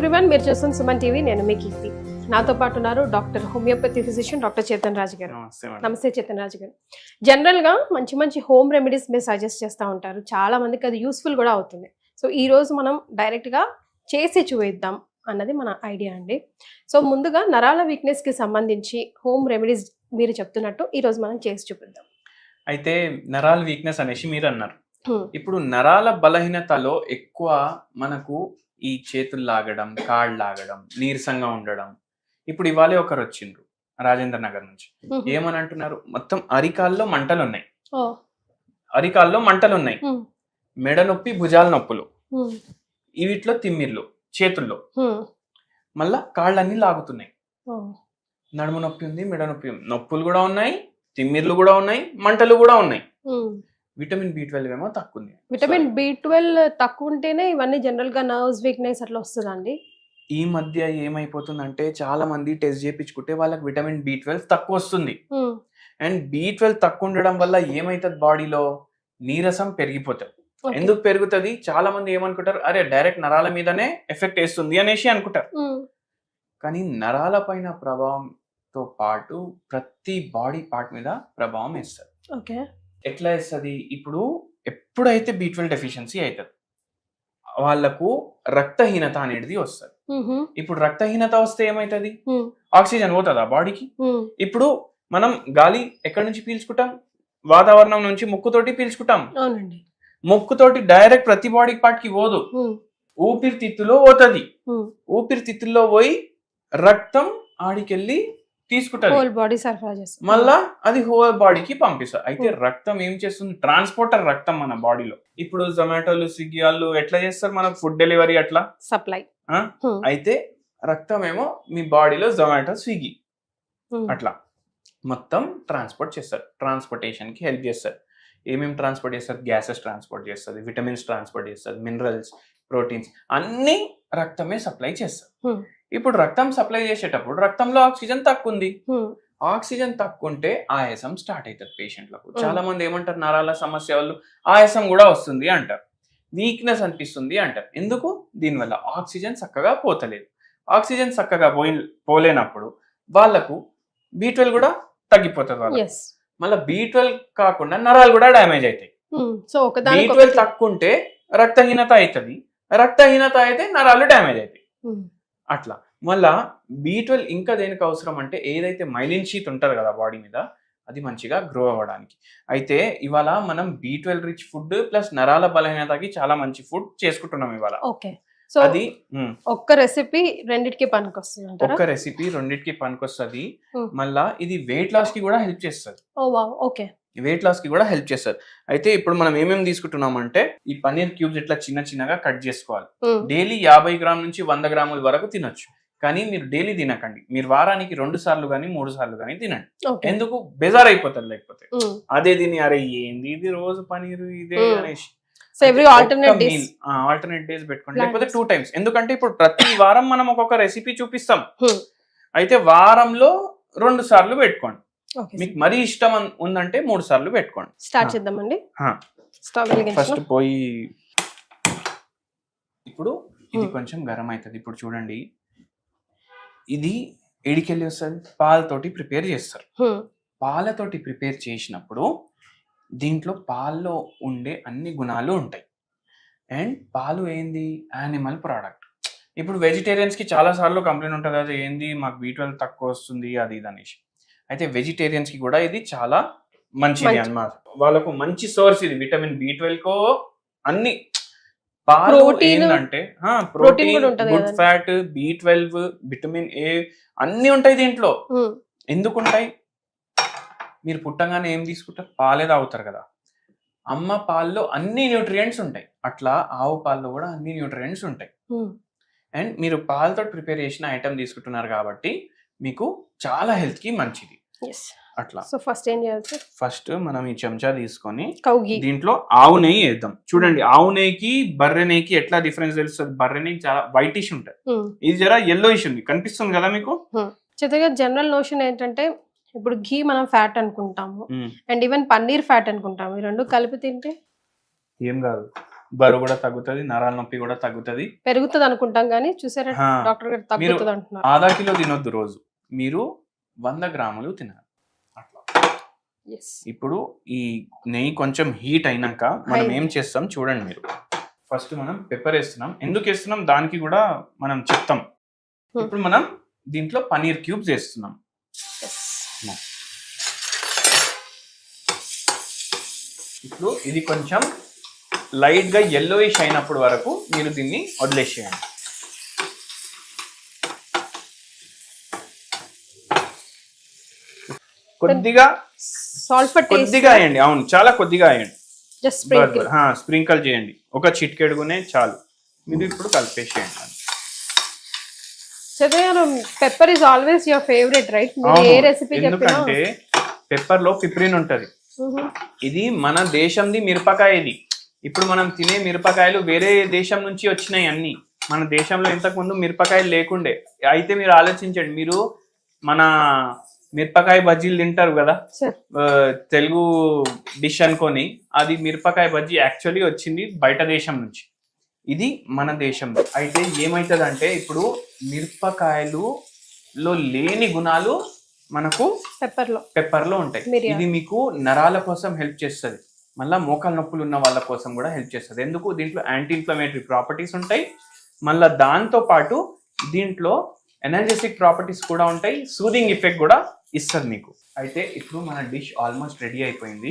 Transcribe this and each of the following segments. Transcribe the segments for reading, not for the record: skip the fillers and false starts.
Everyone, మీరు చూస్తున్న Suman TV. నేను మీ కీర్తి. నాతో పాటు ఉన్నారు doctor homeopathy physician doctor Chetan Raju గారు. నమస్తే చేతన్ రాజు గారు. జనరల్గా మంచి మంచి హోమ్ రెమెడీస్ మీరు సజెస్ట్ చేస్తూ ఉంటారు, చాలా మందికి అది యూస్ఫుల్ కూడా అవుతుంది. సో ఈ రోజు మనం డైరెక్ట్గా చేసి చూపిద్దాం అన్నది మన ఐడియా అండి. సో ముందుగా నరాల వీక్నెస్కి సంబంధించి హోమ్ రెమెడీస్ మీరు చెప్తున్నట్టు ఈరోజు మనం చేసి చూపిద్దాం. అయితే నరాల వీక్నెస్ అనేసి మీరు అన్నారు. ఇప్పుడు నరాల బలహీనతలో ఎక్కువ మనకు ఈ చేతులు లాగడం, కాళ్ళు లాగడం, నీరసంగా ఉండడం. ఇప్పుడు ఇవాళే ఒకరు వచ్చిండ్రు రాజేంద్ర నగర్ నుంచి. ఏమని అంటున్నారు, మొత్తం అరికాల్లో మంటలు ఉన్నాయి, అరికాల్లో మంటలు ఉన్నాయి, మెడ నొప్పి, భుజాల నొప్పులు, వీటిలో తిమ్మిర్లు చేతుల్లో, మళ్ళా కాళ్ళన్నీ లాగుతున్నాయి, నడుము నొప్పి ఉంది, మెడ నొప్పి ఉంది, నొప్పులు కూడా ఉన్నాయి, తిమ్మిర్లు కూడా ఉన్నాయి, మంటలు కూడా ఉన్నాయి. విటమిన్ B12 ఏమో తక్కువ ఉంది. విటమిన్ B12 తక్కువ ఉంటేనే ఇవన్నీ జనరల్ గా నర్వ్స్ వీక్నెస్ అట్లా వస్తుందండి. ఈ మధ్య ఏమైపోతుందంటే చాలా మంది టెస్ట్ చేయించుకుంటే వాళ్ళకి విటమిన్ B12 తక్కువ వస్తుంది. అండ్ B12 తక్కువ ఉండడం వల్ల ఏమైతుంది, బాడీలో నీరసం పెరిగిపోతుంది. ఎందుకు పెరుగుతుంది, చాలా మంది ఏమనుకుంటారు, అరే డైరెక్ట్ నరాల మీదనే ఎఫెక్ట్ వేస్తుంది అనేసి అనుకుంటారు. కానీ నరాల పైన ప్రభావంతో పాటు ప్రతి బాడీ పార్ట్ మీద ప్రభావం వేస్తారు. ఓకే, ఎట్లా వేస్తుంది, ఇప్పుడు ఎప్పుడైతే B12 డెఫిషియన్సీ అవుతుంది వాళ్ళకు రక్తహీనత అనేది వస్తుంది. ఇప్పుడు రక్తహీనత వస్తే ఏమైతుంది, ఆక్సిజన్ పోతుందా బాడీకి. ఇప్పుడు మనం గాలి ఎక్కడి నుంచి పీల్చుకుంటాం, వాతావరణం నుంచి ముక్కుతోటి పీల్చుకుంటాం. ముక్కుతోటి డైరెక్ట్ ప్రతి బాడీ పార్ట్ కి పోదు, ఊపిరితిత్తులో పోతుంది. ఊపిరితిత్తుల్లో పోయి రక్తం ఆడికెళ్ళి తీసుకుంటారు, మళ్ళా అది హోల్ బాడీకి పంపిస్తారు. అయితే రక్తం ఏం చేస్తుంది, ట్రాన్స్పోర్టర్ రక్తం మన బాడీలో. ఇప్పుడు జొమాటోలు, స్విగ్గీ వాళ్ళు ఎట్లా చేస్తారు, మనకు ఫుడ్ డెలివరీ అట్లా సప్లై. అయితే రక్తం ఏమో మీ బాడీలో జొమాటో, స్విగ్గీ అట్లా మొత్తం ట్రాన్స్పోర్ట్ చేస్తారు, ట్రాన్స్పోర్టేషన్ కి హెల్ప్ చేస్తారు. ఏమేమి ట్రాన్స్పోర్ట్ చేస్తారు, గ్యాసెస్ ట్రాన్స్పోర్ట్ చేస్తుంది, విటమిన్స్ ట్రాన్స్పోర్ట్ చేస్తుంది, మినరల్స్, ప్రోటీన్స్ అన్ని రక్తమే సప్లై చేస్తారు. ఇప్పుడు రక్తం సప్లై చేసేటప్పుడు రక్తంలో ఆక్సిజన్ తక్కువ ఉంది, ఆక్సిజన్ తక్కువ ఉంటే ఆయాసం స్టార్ట్ అవుతుంది పేషెంట్లకు. చాలా మంది ఏమంటారు, నరాల సమస్య వాళ్ళు ఆయాసం కూడా వస్తుంది అంటారు, వీక్నెస్ అనిపిస్తుంది అంటారు. ఎందుకు, దీనివల్ల ఆక్సిజన్ చక్కగా పోతలేదు. ఆక్సిజన్ చక్కగా పోలేనప్పుడు వాళ్ళకు B12 కూడా తగ్గిపోతుంది వాళ్ళకి. మళ్ళీ B12 కాకుండా నరాలు కూడా డ్యామేజ్ అవుతాయి. B12 తక్కువ ఉంటే రక్తహీనత అవుతుంది, రక్తహీనత అయితే నరాలు డ్యామేజ్ అవుతాయి. అట్లా మళ్ళా B12 ఇంకా దేనికి అవసరం అంటే, ఏదైతే మైలిన్ షీత్ ఉంటుంది కదా బాడీ మీద, అది మంచిగా గ్రో అవ్వడానికి. అయితే ఇవాళ మనం B12 రిచ్ ఫుడ్ ప్లస్ నరాల బలహీనతకి చాలా మంచి ఫుడ్ చేసుకుంటున్నాం ఇవాళ. అది ఒక్క రెసిపీ రెండిటికి పనికొస్తుంది, ఒక్క రెసిపీ రెండిటికి పనికొస్తుంది. మళ్ళా ఇది వెయిట్ లాస్ కి కూడా హెల్ప్ చేస్తుంది. వెయిట్ లాస్ కి కూడా హెల్ప్ చేస్తారు. అయితే ఇప్పుడు మనం ఏమేమి తీసుకుంటున్నాం అంటే, ఈ పన్నీర్ క్యూబ్స్ ఇట్లా చిన్న చిన్నగా కట్ చేసుకోవాలి. డైలీ 50 గ్రాముల నుంచి 100 గ్రాముల వరకు తినొచ్చు. కానీ మీరు డైలీ తినకండి, మీరు వారానికి 2 సార్లు కానీ 3 సార్లు కానీ తినండి. ఎందుకు, బెజార్ అయిపోతుంది లేకపోతే. అదే తిని అరే ఏంది ఇది రోజు పనీరు ఇదే అనేసి ఆల్టర్నేట్ డేస్ పెట్టుకోండి, లేకపోతే 2 times. ఎందుకంటే ఇప్పుడు ప్రతి వారం మనం ఒక్కొక్క రెసిపీ చూపిస్తాం. అయితే వారంలో 2 సార్లు పెట్టుకోండి. మీకు మరీ ఇష్టం ఉందంటే 3 సార్లు పెట్టుకోండి. స్టార్ట్ చేద్దామండి. ఫస్ట్ పోయి ఇప్పుడు ఇది కొంచెం గరం అవుతుంది. ఇప్పుడు చూడండి, ఇది ఎడికెళ్ళి వస్తుంది, పాలతోటి ప్రిపేర్ చేస్తారు. పాలతోటి ప్రిపేర్ చేసినప్పుడు దీంట్లో పాల్లో ఉండే అన్ని గుణాలు ఉంటాయి. అండ్ పాలు ఏంది, యానిమల్ ప్రోడక్ట్. ఇప్పుడు వెజిటేరియన్స్ కి చాలా సార్లు కంప్లైంట్ ఉంటుంది, అది ఏంది మాకు B12 తక్కువ వస్తుంది అది ఇది అనేసి. అయితే వెజిటేరియన్స్ కి కూడా ఇది చాలా మంచిది అన్నమాట. వాళ్ళకు మంచి సోర్స్ ఇది విటమిన్ B12 కో అన్ని. పాలు ఏంటంటే protein, good fat, B12, vitamin A అన్ని ఉంటాయి దీంట్లో. ఎందుకు ఉంటాయి, మీరు పుట్టంగానే ఏం తీసుకుంటారు, పాలే తాగుతారు కదా. అమ్మ పాల్లో అన్ని న్యూట్రియంట్స్ ఉంటాయి, అట్లా ఆవు పాల్లో కూడా అన్ని న్యూట్రియంట్స్ ఉంటాయి. అండ్ మీరు పాలతో ప్రిపేర్ చేసిన ఐటమ్ తీసుకుంటున్నారు కాబట్టి మీకు చాలా హెల్త్ కి మంచిది. అట్లా సో ఫస్ట్ ఏం చేయాలి, ఫస్ట్ మనం ఈ చెంచా తీసుకొని దీంట్లో ఆవు నెయ్యి వేద్దాం. చూడండి, ఆవు నెయ్యికి బర్రె నెయ్యికి ఎట్లా డిఫరెన్స్ తెలుస్తుంది. బర్రె నెయ్యి చాలా వైటిష్ ఉంటుంది, ఇది జరా yellowish ఉంది, కనిపిస్తుంది కదా మీకు. చిత్తగా జనరల్ నోషన్ ఏంటంటే, ఇప్పుడు ఘీ మనం ఫ్యాట్ అనుకుంటాము, అండ్ ఈవెన్ పన్నీర్ ఫ్యాట్ అనుకుంటాము. ఈ రెండు కలిపి తింటే ఏం కాదు, బరువు కూడా తగ్గుతుంది, నరాల నొప్పి కూడా తగ్గుతుంది. పెరుగుతుంది అనుకుంటాం కానీ చూసారా ఆ, డాక్టర్ గారు మీరు తగ్గుతుంది అంటున్నారు. ఆधा కిలో తినొద్దు రోజు, మీరు 100 గ్రాములు తినాలి అట్లా. Yes. ఇప్పుడు ఈ నెయ్యి కొంచెం హీట్ అయినాక మనం ఏం చేస్తాం చూడండి మీరు. ఫస్ట్ మనం పెప్పర్ వేస్తున్నాం. ఎందుకు వేస్తున్నాం దానికి కూడా మనం చెప్తాం. ఇప్పుడు మనం దీంట్లో పనీర్ క్యూబ్స్ వేస్తున్నాం. ఇప్పుడు ఇది కొంచెం లైట్ గా yellowish అయినప్పుడు వరకు మీరు దీన్ని వదిలేసేయండి. కొద్దిగా సాల్ట్ ఫర్ టేస్ట్, కొద్దిగా వేయండి. అవును, చాలా కొద్దిగా వేయండి. Just sprinkle. స్ప్రింకల్ చేయండి, ఒక చిటికెడుగునే చాలు. మీరు ఇప్పుడు కలిపేసేయండి. చదివాను pepper is always your favourite right? మీరు ఏ రెసిపీ చెప్పినా ఎందుకంటే పెప్పర్ లో పిప్రిన్ ఉంటది. ఇది మన దేశంది మిరపకాయ. ఇది ఇప్పుడు మనం తినే మిరపకాయలు వేరే దేశం నుంచి వచ్చినాయి అన్ని. మన దేశంలో ఇంతకు ముందు మిరపకాయలు లేకుండే. అయితే మీరు ఆలోచించండి, మీరు మన మిరపకాయ బజ్జీలు తింటారు కదా తెలుగు డిష్ అనుకొని, అది మిరపకాయ బజ్జీ యాక్చువల్లీ వచ్చింది బయట దేశం నుంచి, ఇది మన దేశంలో. అయితే ఏమవుతుంది ఇప్పుడు మిరపకాయలు లో లేని గుణాలు మనకు పెప్పర్ లో ఉంటాయి. ఇది మీకు నరాల కోసం హెల్ప్ చేస్తుంది, మళ్ళీ మోకాల నొప్పులు ఉన్న వాళ్ళ కోసం కూడా హెల్ప్ చేస్తుంది. ఎందుకు? దీంట్లో యాంటీ ఇన్ఫ్లమేటరీ ప్రాపర్టీస్ ఉంటాయి, మళ్ళీ దాంతో పాటు దీంట్లో ఎనర్జెటిక్ ప్రాపర్టీస్ కూడా ఉంటాయి, సూదింగ్ ఎఫెక్ట్ కూడా ఇస్తుంది మీకు. అయితే ఇప్పుడు మన డిష్ ఆల్మోస్ట్ రెడీ అయిపోయింది.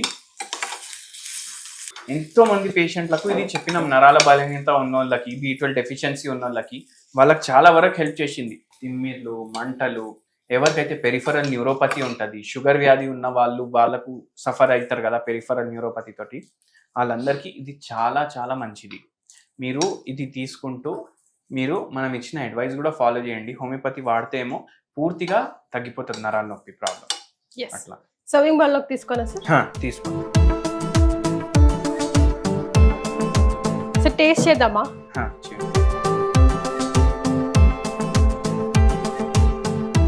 ఎంతో మంది పేషెంట్లకు ఇది చెప్పినాం, నరాల బలహీనత ఉన్న వాళ్ళకి, B12 డెఫిషియన్సీ ఉన్న వాళ్ళకి, వాళ్ళకి చాలా వరకు హెల్ప్ చేసింది. తిమ్మిర్లు, మంటలు, ఎవరికైతే పెరిఫరల్ న్యూరోపతి ఉంటుంది, షుగర్ వ్యాధి ఉన్న వాళ్ళకు సఫర్ అవుతారు కదా పెరిఫరల్ న్యూరోపతి తోటి, వాళ్ళందరికీ ఇది చాలా చాలా మంచిది. మీరు ఇది తీసుకుంటూ మీరు మనం ఇచ్చిన అడ్వైస్ కూడా ఫాలో చేయండి. హోమియోపతి వాడితే ఏమో పూర్తిగా తగ్గిపోతుంది నరాల నొప్పి ప్రాబ్లం. అట్లా సర్వింగ్ బౌల్ లోకి తీసుకోనా సార్? తీసుకోండి. సార్ టేస్ట్ చేద్దామా?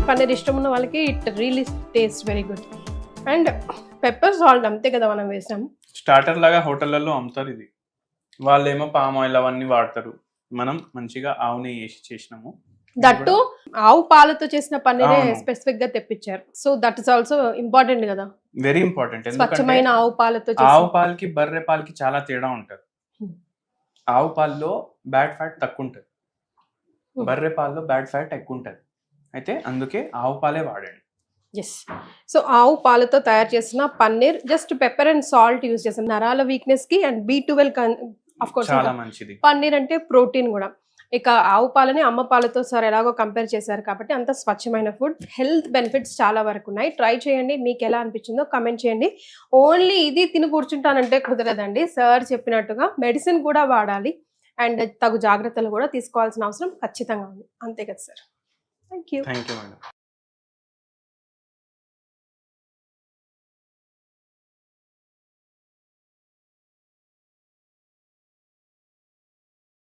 పన్నీర్ ఇష్టం ఉన్న వాళ్ళకి it really taste very good. And pepper salt అంతే కదా మనం వేసాం. స్టార్టర్ లాగా హోటళ్లలో అమ్ముతారు ఇది. వాళ్ళేమో పామ్ ఆయిల్ అవన్నీ వాడతారు, మనం మంచిగా ఆవు నెయ్యి వేసి చేసినాము. దట్టు ఆవు పాలతో చేసిన పన్నీరే స్పెసిఫిక్ గా తెప్పించారు. So that is also important కదా, వెరీ ఇంపార్టెంట్. స్వచ్ఛమైన ఆవు పాలతో. ఆవు పాలకి బర్రె పాలకి చాలా తేడా ఉంటది. ఆవు పాలలో బ్యాడ్ ఫ్యాట్ తక్కువ ఉంటది, బర్రె పాలలో బ్యాడ్ ఫ్యాట్ ఎక్కువ ఉంటది. అయితే అందుకే ఆవు పాలే వాడండి. ఎస్. సో ఆవు పాలతో తయారు చేసిన paneer, just pepper and salt use చేసాం. నరాల వీక్నెస్ కి అండ్ B12 ఆఫ్ కోర్స్ చాలా మంచిది. పన్నీర్ అంటే ప్రోటీన్ కూడా. ఇక ఆవు పాలని అమ్మ పాలతో సార్ ఎలాగో కంపేర్ చేశారు కాబట్టి అంత స్వచ్ఛమైన ఫుడ్. హెల్త్ బెనిఫిట్స్ చాలా వరకు ఉన్నాయి. ట్రై చేయండి, మీకు ఎలా అనిపించిందో కమెంట్ చేయండి. ఓన్లీ ఇది తిని కూర్చుంటానంటే కుదరదండి. సార్ చెప్పినట్టుగా మెడిసిన్ కూడా వాడాలి అండ్ తగు జాగ్రత్తలు కూడా తీసుకోవాల్సిన అవసరం ఖచ్చితంగా ఉంది. అంతే కదా sir? Thank you. Thank you madam.